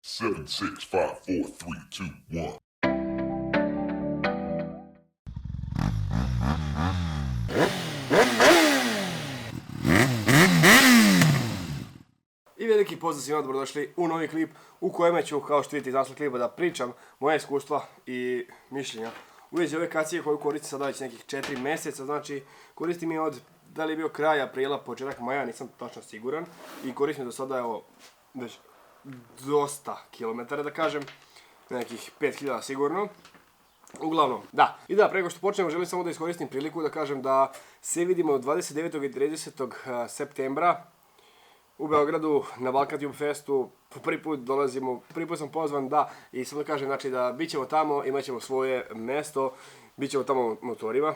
7, 6, 5, 4, 3, 2, 1. I veliki pozdrav svima, dobrodošli u novi klip u kojem ću, kao što vidite iz naslova klipa, da pričam moje iskustva i mišljenja u vezi ove kacige koju koristim sada već nekih 4 mjeseca, znači koristim je od, da li je bio kraj aprila, početak maja, nisam tačno siguran, i koristim do sada, evo, već dosta kilometara da kažem, nekih 5000 sigurno. Uglavnom, da. I da, preko što počnemo, želim samo da iskoristim priliku da kažem da se vidimo 29. i 30. septembra u Beogradu na Balkan Tube Festu. Po prvi put dolazimo, prvi put sam pozvan, da, i samo da kažem, znači da bit ćemo tamo, imat ćemo svoje mesto, bit ćemo tamo motorima.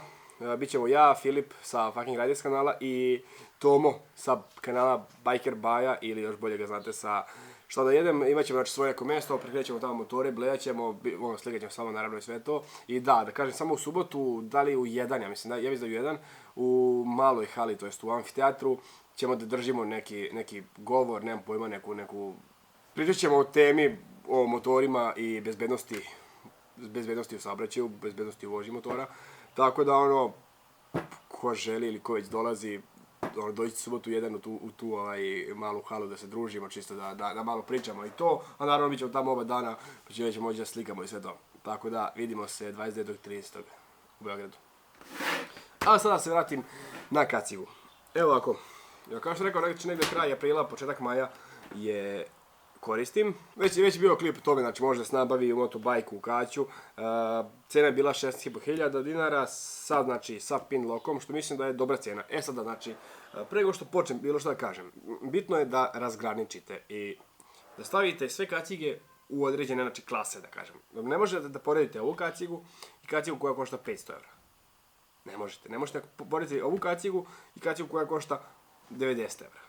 Bit ćemo ja, Filip sa Fucking Riders kanala i Tomo sa kanala Biker Baja, ili još bolje ga znate sa Šta da jedem. Imat ćemo znači svoje mesto, prikrećemo tamo motore, bledat ćemo, slikat ćemo samo naravno i sve to. I da kažem, samo u subotu, da li u 1, ja mislim da u 1, u maloj hali, to jest u amfiteatru, ćemo da držimo neki govor, nemam pojma, neku... Pričat ćemo o temi, o motorima i bezbednosti u saobraćaju, bezbednosti u vožnji motora. Tako da ko želi ili ko već dolazi, dođite subotu 1 u tu malu halu da se družimo, čisto da malo pričamo i to, a naravno bit ćemo tamo oba dana, pa ćemo moći da slikamo i sve to. Tako da vidimo se 29. i 30. u Beogradu. A sada se vratim na kacigu. Evo ovako, kao što sam rekao, negdje kraj aprila, početak maja je koristim. Već je bio klip o tome, znači može da se nabavi u motobajku u Kaću. Cena je bila 16.500 dinara, sad znači sa pin lokom, što mislim da je dobra cena. E sada znači, pre nego što počnem bilo što da kažem, bitno je da razgraničite i da stavite sve kacige u određene znači klase, da kažem. Ne možete da poredite ovu kacigu i kacigu koja košta 500 evra. Ne možete porediti ovu kacigu i kacigu koja košta 90 evra.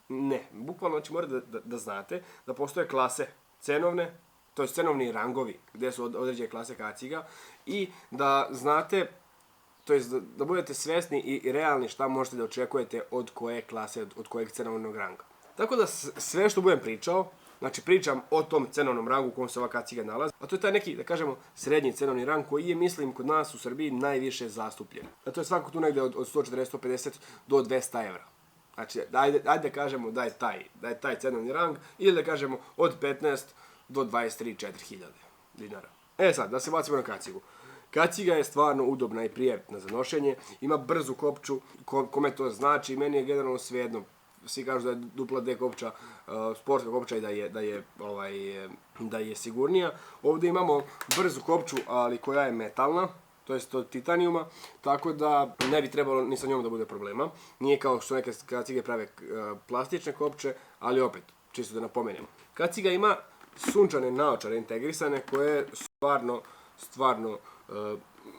Ne, bukvalno znači morate da znate da postoje klase cenovne, to je cenovni rangovi gdje su određene klase kaciga, i da znate, to je da budete svjesni i realni šta možete da očekujete od koje klase, od kojeg cenovnog ranga. Tako da sve što budem pričao, znači pričam o tom cenovnom rangu u kojem se ova kaciga nalazi, a to je taj neki, da kažemo, srednji cenovni rang koji je, mislim, kod nas u Srbiji najviše zastupljen. A to je svako tu negdje od 140-150 do 200 evra. Znači, ajde da kažemo da je taj cenovni rang, ili da kažemo od 15 do 23-4 hiljade dinara. E sad, da se bacimo na kacigu. Kaciga je stvarno udobna i prijatna za nošenje, ima brzu kopču, kome to znači, meni je generalno svejedno. Svi kažu da je dupla D kopča, sportska kopča i da je sigurnija. Ovdje imamo brzu kopču, ali koja je metalna, to jest od titanijuma, tako da ne bi trebalo ni sa njom da bude problema. Nije kao što neke kacige prave plastične kopče, ali opet, čisto da napomenemo. Kaciga ima sunčane naočare integrisane koje stvarno,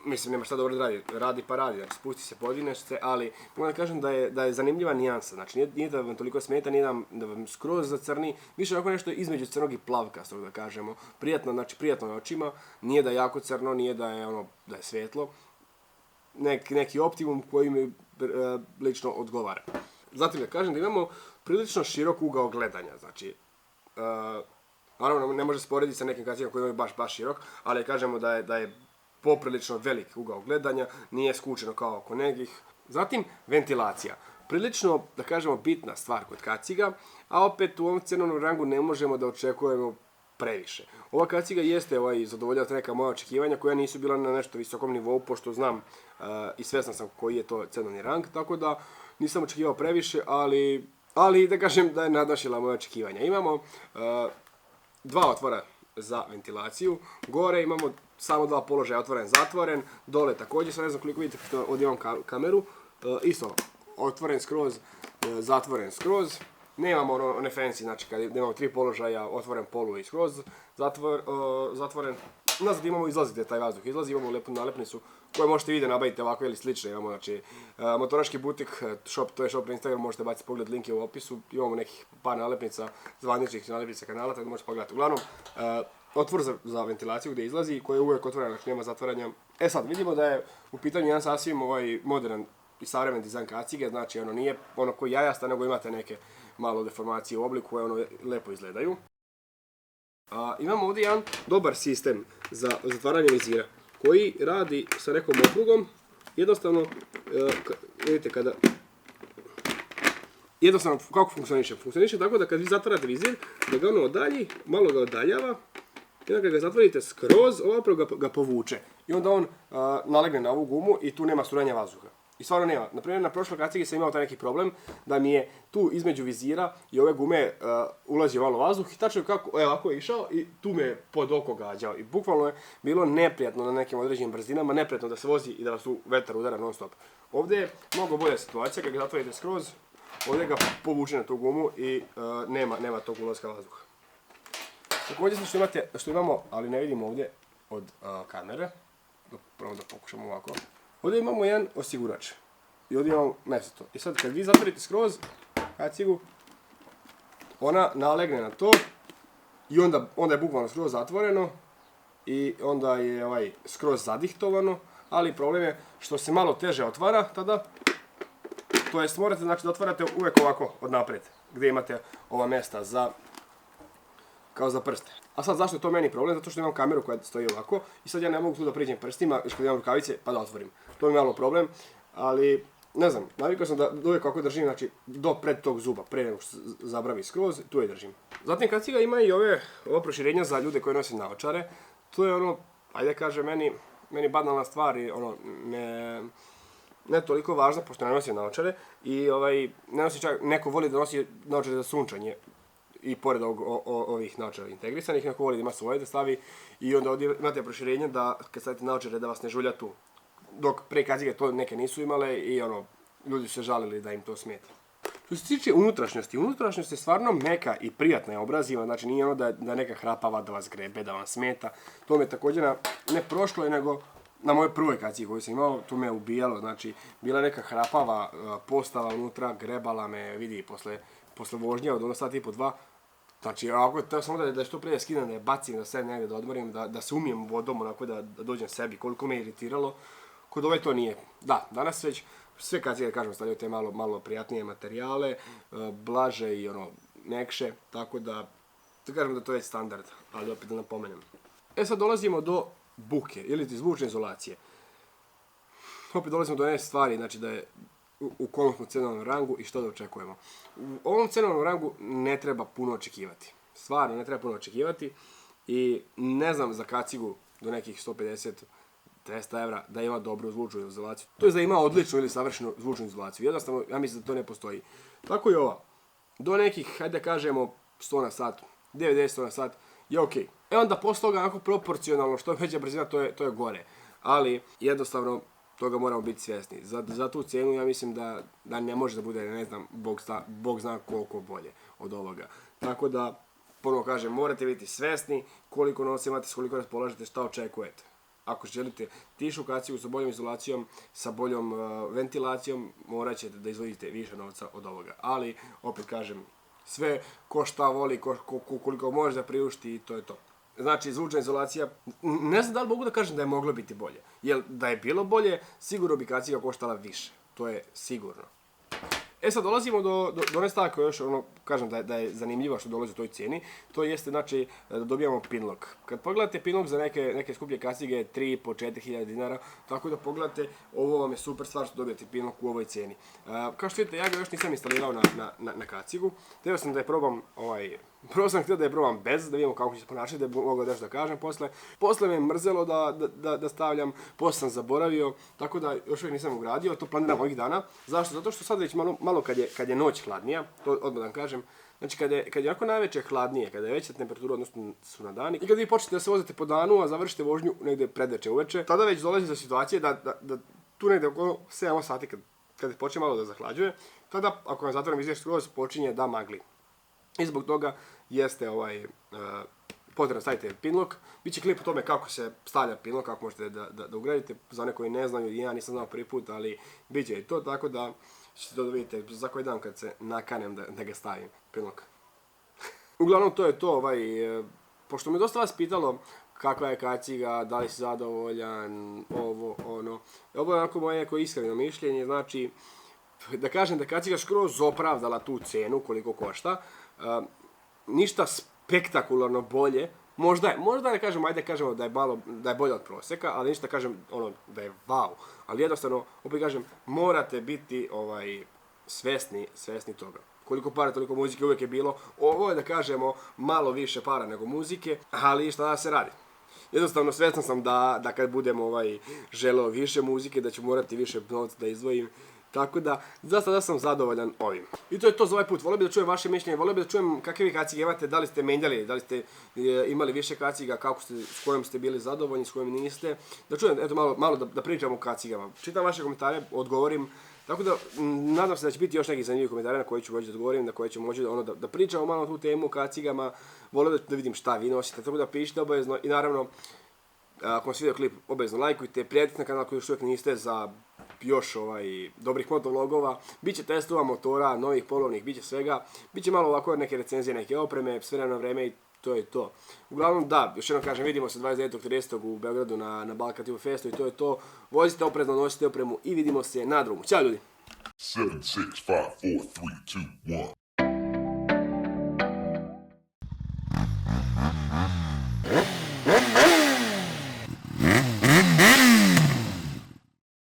mislim, nema šta dobro da radi pa radi, znači spusti se, podigneš se, ali moram da kažem da je zanimljiva nijansa, znači nije da vam toliko smeta, nije da vam skroz zacrni, više onako nešto između crnog i plavkastog, da kažemo, prijatno na očima, nije da je jako crno, nije da je svetlo, neki optimum koji mi lično odgovara. Zatim da kažem da imamo prilično širok ugao gledanja, znači, naravno ne može se porediti sa nekim kacigama koji imaju baš širok, ali kažemo da je poprilično velik ugao gledanja, nije skučeno kao oko nekih. Zatim, ventilacija. Prilično, da kažemo, bitna stvar kod kaciga, a opet u ovom cenovnom rangu ne možemo da očekujemo previše. Ova kaciga jeste zadovoljava neka moja očekivanja koja nisu bila na nešto visokom nivou, pošto znam i svjestan sam koji je to cenovni rang, tako da nisam očekivao previše, ali da kažem da je nadmašila moje očekivanja. Imamo 2 otvora za ventilaciju, gore imamo samo 2 položaja, otvoren, zatvoren, dole također, sad ne znam koliko vidite što ovdje imam kameru, isto, otvoren skroz, zatvoren skroz, nemamo one fancy, znači kad imamo 3 položaja, otvoren polu i skroz, zatvoren, nazad imamo izlazi gdje taj vazduh izlazi, imamo lepu nalepnicu koju možete vidjeti nabaviti ovakve ili slične, imamo znači motoraški butik, shop, to je shop na Instagram, možete baciti pogled, link je u opisu, imamo nekih par nalepnica, zvaničnih nalepnica kanala, tako da možete pogledati. Uglavnom, otvor za ventilaciju gdje izlazi, koji je uvijek otvoren, znači nema zatvaranja. E sad, vidimo da je u pitanju jedan sasvim modern i savremen dizajn kacige, znači nije ono koji jajasta, nego imate neke malo deformacije u obliku koje lepo izgledaju. Imamo ovdje jedan dobar sistem za zatvaranje vizira koji radi sa nekom okrugom. Jednostavno, vidite kada... Jednostavno, kako funkcioniše? Funkcioniše tako da kad vi zatvarate vizir, da ga ono odalji, malo ga odaljava, i onda kad ga zatvorite skroz, ova oprava ga povuče. I onda on nalegne na ovu gumu i tu nema curenja vazduha. I stvarno nema. Naprimjer, na prošloj kacigi sam imao taj neki problem da mi je tu između vizira i ove gume ulazio malo vazduh i tačno kako, ovako je išao i tu me je pod oko gađao. I bukvalno je bilo neprijatno na nekim određenim brzinama, neprijatno da se vozi i da vas tu vetar udara non stop. Ovdje je mnogo bolja situacija, kad ga zatvorite skroz, ovdje ga povuče na tu gumu i nema tog ulaska vazduha. Također što imamo, ali ne vidimo ovdje od kamere, prvo da pokušamo ovako. Ovdje imamo jedan osigurač i ovdje imamo mjesto. I sad kad vi zatvorite skroz kacigu, ona nalegne na to i onda je bukvalno skroz zatvoreno i onda je skroz zadihtovano, ali problem je što se malo teže otvara tada, to jest morate da otvarate uvijek ovako od naprijed, gdje imate ova mjesta kao za prste. A sad zašto je to meni problem? Zato što imam kameru koja stoji ovako i sad ja ne mogu tu da priđem prstima, još kad imam rukavice pa da otvorim. To mi je malo problem, ali ne znam, navikao sam da uvijek ovako držim, znači do pred tog zuba, pre nego što zabravi skroz, tu je držim. Zatim kaciga ima i ovo proširenja za ljude koji nose naočare. To je ono, ajde kaže meni banalna stvar i ono, ne toliko važno, pošto ne nosim naočare i ne nosi čak, neko voli da nosi naočare za sunčanje i pored ovih naočara integrisanih, neko voli da ima svoje da stavi i onda ovdje imate proširenje da kad stavite naočare da vas ne žulja tu. Dok pre kacige to neke nisu imale i ljudi su se žalili da im to smeta. Što se tiče unutrašnjost je stvarno meka i prijatna je obraziva, znači nije ono da neka hrapava, da vas grebe, da vam smeta. To me također ne prošlo, nego na mojoj prvoj kacigi koju sam imao, tu me ubijalo, znači bila neka hrapava postava unutra, grebala me, vidi, posle vožnje od sat i po dva. Znači, ako je samo da što prije skinem, da je bacim, da se negdje da odmorim, da se umijem vodom, onako da dođem sebi, koliko me je iritiralo. Kod ove to nije. Da, danas već sve kacige, kažem, stavljaju te malo prijatnije materijale, blaže i mekše, tako da kažem da to je standard, ali opet da napomenem. Sad dolazimo do buke, ili zvučne izolacije. Opet dolazimo do jedne stvari, znači da je u kom smo cenovnom rangu i što da očekujemo. U ovom cenovnom rangu ne treba puno očekivati. Stvarno ne treba puno očekivati i ne znam za kacigu do nekih 150-200 € da ima dobru zvučnu izolaciju. To je da ima odličnu ili savršenu zvučnu izolaciju. Jednostavno, ja mislim da to ne postoji. Tako i ova. Do nekih, hajde da kažemo, 100 na sat, 90 na sat je okej. Onda posle toga, onako proporcionalno, što veća brzina, to je gore. Ali, jednostavno, toga moramo biti svjesni. Za tu cijenu ja mislim da ne može da bude, ne znam, Bog zna koliko bolje od ovoga. Tako da, ponovo kažem, morate biti svjesni koliko novca imate, s koliko raspolažete, šta očekujete. Ako želite tišu kaciju sa boljom izolacijom, sa boljom ventilacijom, morat ćete da izvojite više novca od ovoga. Ali, opet kažem, sve ko šta voli, koliko može da priušti i to je to. Znači, zvučna izolacija, ne znam da li mogu da kažem da je moglo biti bolje. Jer da je bilo bolje, sigurno bi kaciga koštala više. To je sigurno. Sad dolazimo do one stvari koje još, kažem da je zanimljiva što dolazi u toj cijeni. To jeste, znači, da dobijamo pinlock. Kad pogledate pinlock za neke skuplje kacige, 3.500–4.000 dinara, tako da pogledate, ovo vam je super stvar što dobijate pinlock u ovoj cijeni. Kao što vidite, ja ga još nisam instalirao na kacigu. Htio sam da je probam Prvo sam htio da je probam bez, da vidimo kako će se ponašati, da bi mogao nešto da kažem posle. Posle me je mrzelo da stavljam, posle sam zaboravio, tako da još uvijek nisam ugradio, to planiram ovih dana. Zašto? Zato što sad već malo kad je noć hladnija, to odmah da vam kažem, znači kad je onako najveće hladnije, kada je veća temperatura odnosno su na dani, i kad vi počnete da se vozite po danu, a završite vožnju negdje predveče uveče, tada već dolazi do situacije da tu negdje oko 7 sati kad počne malo da zahlađuje, tada ako vam zatvorim izvješće skroz počinje da magli. I zbog toga jeste potrebno stavite pinlock. Biće klip o tome kako se stavlja pinlock, kako možete da ugradite. Za one koji ne znaju, ja nisam znao prvi put, ali bit će i to, tako da ćete to vidite za koji dan kad se nakanem da ga stavim, pinlock. Uglavnom to je to, pošto me dosta vas pitalo kakva je kaciga, da li si zadovoljan, ovo je onako moje iskreno mišljenje, znači da kažem da kaciga skroz opravdala tu cenu koliko košta. Ništa spektakularno bolje. Možda ne kažemo, ajde kažemo da je bolje od prosjeka, ali ništa kažem da je wow. Ali jednostavno, opet kažem, morate biti svesni toga. Koliko para, toliko muzike uvijek je bilo. Ovo je da kažemo malo više para nego muzike, ali šta da se radi. Jednostavno, svjestan sam da kad budem želeo više muzike, da ću morati više novca da izdvojim. Tako da, za sada sam zadovoljan ovim. I to je to za ovaj put. Volio bih da čujem vaše mišljenje, volio bih da čujem kakve vi kacige imate, da li ste menjali, da li ste imali više kaciga, s kojom ste bili zadovoljni, s kojom niste. Da čujem, eto malo da pričam o kacigama. Čitam vaše komentare, odgovorim. Tako da, nadam se da će biti još nekih zanimljivih komentara na koje ću moći da odgovorim, na koje ću moći da pričamo malo o tu temu o kacigama. Volio da vidim šta vi nosite, tako da pišite obavezno i naravno, ako vam se video klip, obavezno lajkujte, prijavite na kanal koji još uvijek niste za još dobrih motovlogova. Biće testova motora, novih polovnih, biće svega. Biće malo ovako neke recenzije, neke opreme, sve na vreme i to je to. Uglavnom da, još jednom kažem, vidimo se 29.30. u Beogradu na Balkan TV Festu i to je to. Vozite oprezno, nosite opremu i vidimo se na drumu. Ćao ljudi! 7, 6, 5, 4, 3, 2, 1.